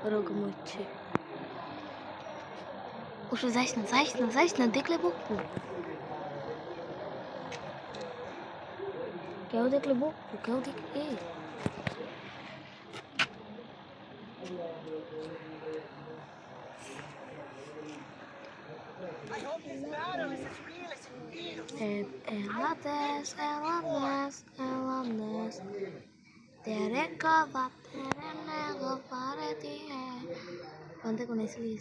Рогомочи. Уже зайчна, देखले बप्पू क्या देखले बप्पू क्या देख Eladness तेरे कवा तेरे नेगो पारती है अंते को नहीं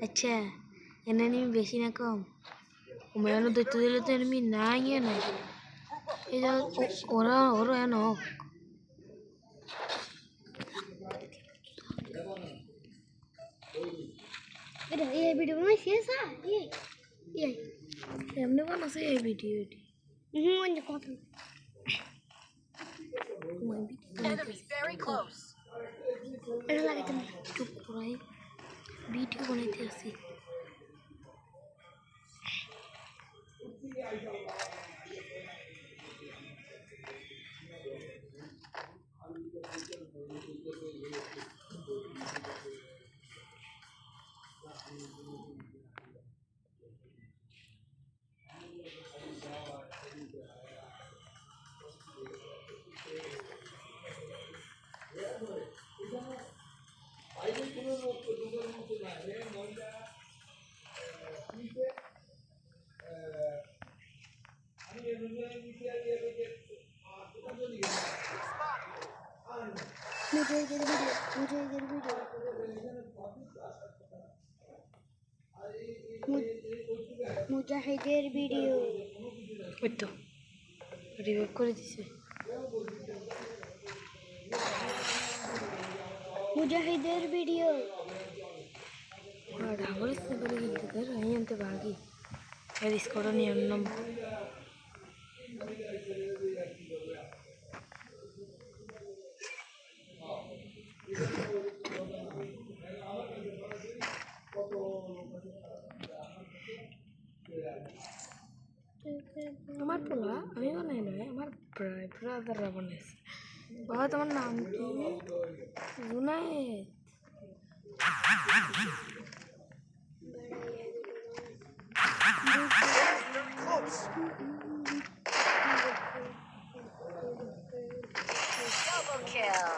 अच्छा enemy বেশি না কম উমায়নো দৈত্য দিলে তো enemy নাই না এই যে ওরা এনো এটা এই ভিডিও বানাইছিস এই এমনি বানাইছে এই ভিডিওটি অনেক কথা Enemy very close. এটা লাগাইতে চুপ করাই ভিডিও বানাইতে আসি মুজাহিদের ভিডিও ওই তো রিভাইভ করে দিছে মুজাহিদের ভিডিও ডাবল স্নাইপার কিনতে ধর আমি আনতে ভাগি এর স্কোয়াডও নিয়ে আনলাম আমার পোলা আমি বানাই নয় আমার ব্রাদাররা বানাইছে বাবা তোমার নাম কি জুনায়েদ Double kill.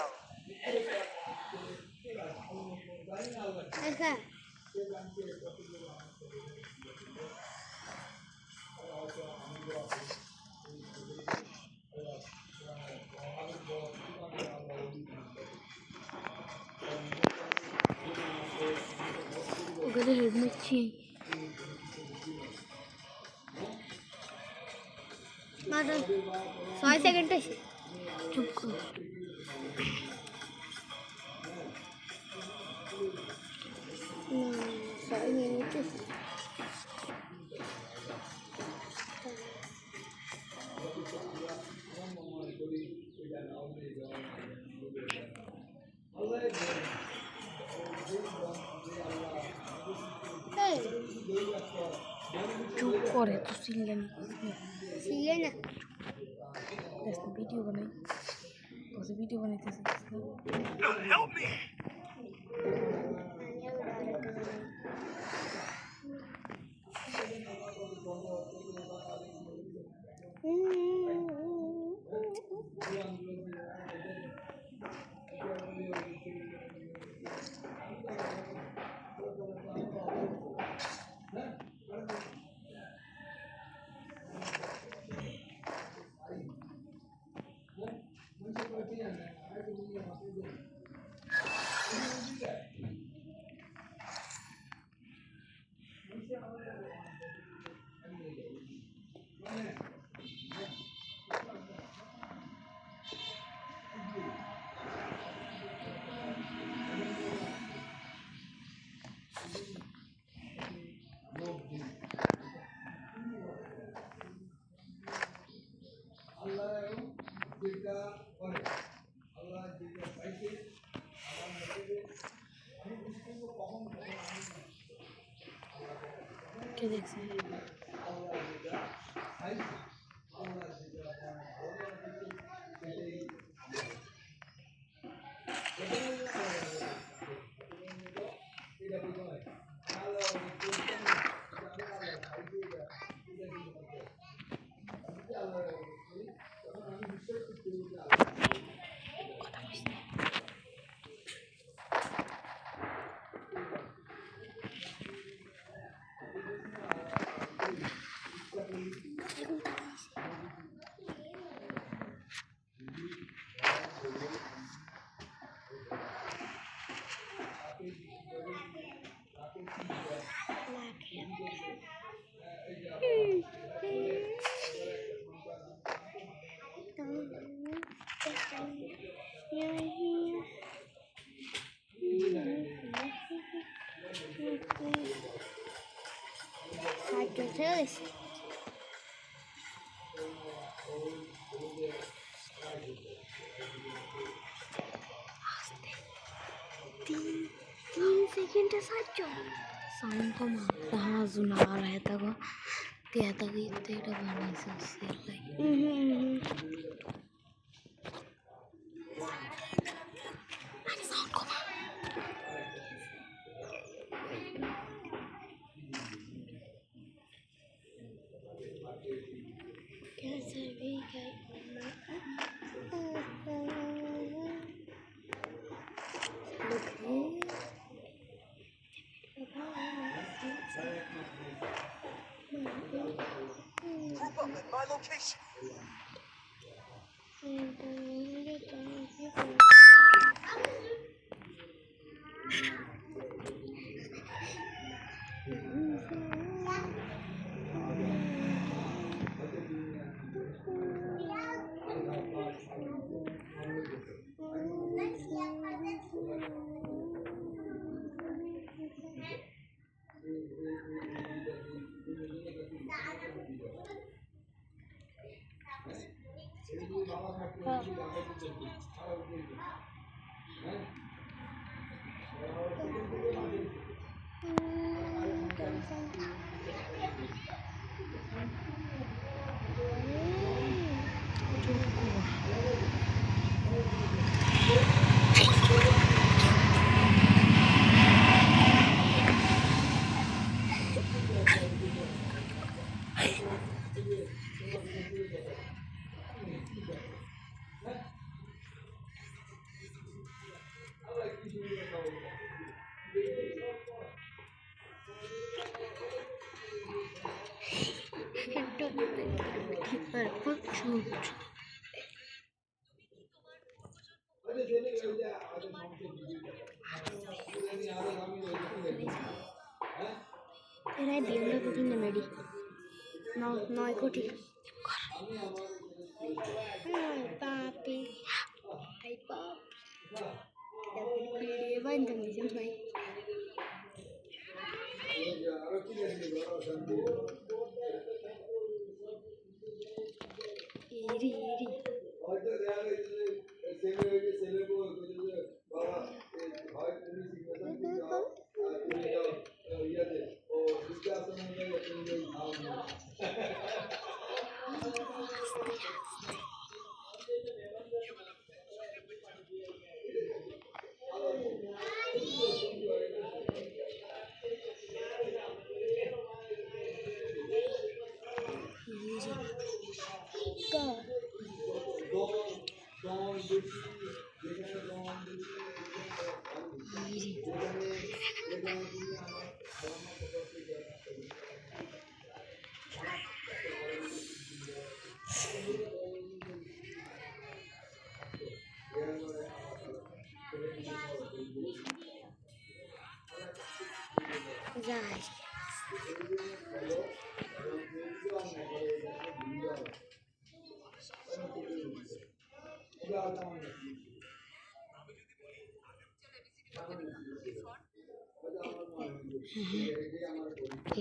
ওখানে হেলমেট ছিল মাত্র 6 সেকেন্ড আছে চুপ কর चुप करे तो सिल्ले ना ऐसे वीडियो बनाई ऐसे वीडियो बनाते Help me! কে দেখছে तीन सेकंड साउंड को मारता हाँ सुना रहता को कहता कि तेरा बना से साउंड को कैसे भी Group up at my location. तेरा BMW की नमेडी नौ कोटी papi hai pop video band dengan saya iri Zai.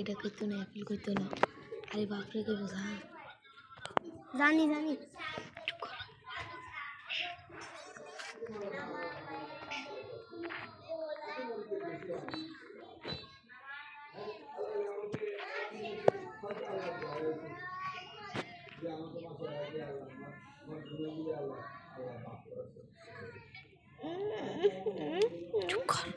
এটা করতো না অ্যাপেল করতো না আরে বাপরে কে বোঝা জানি জানি চুপ কর।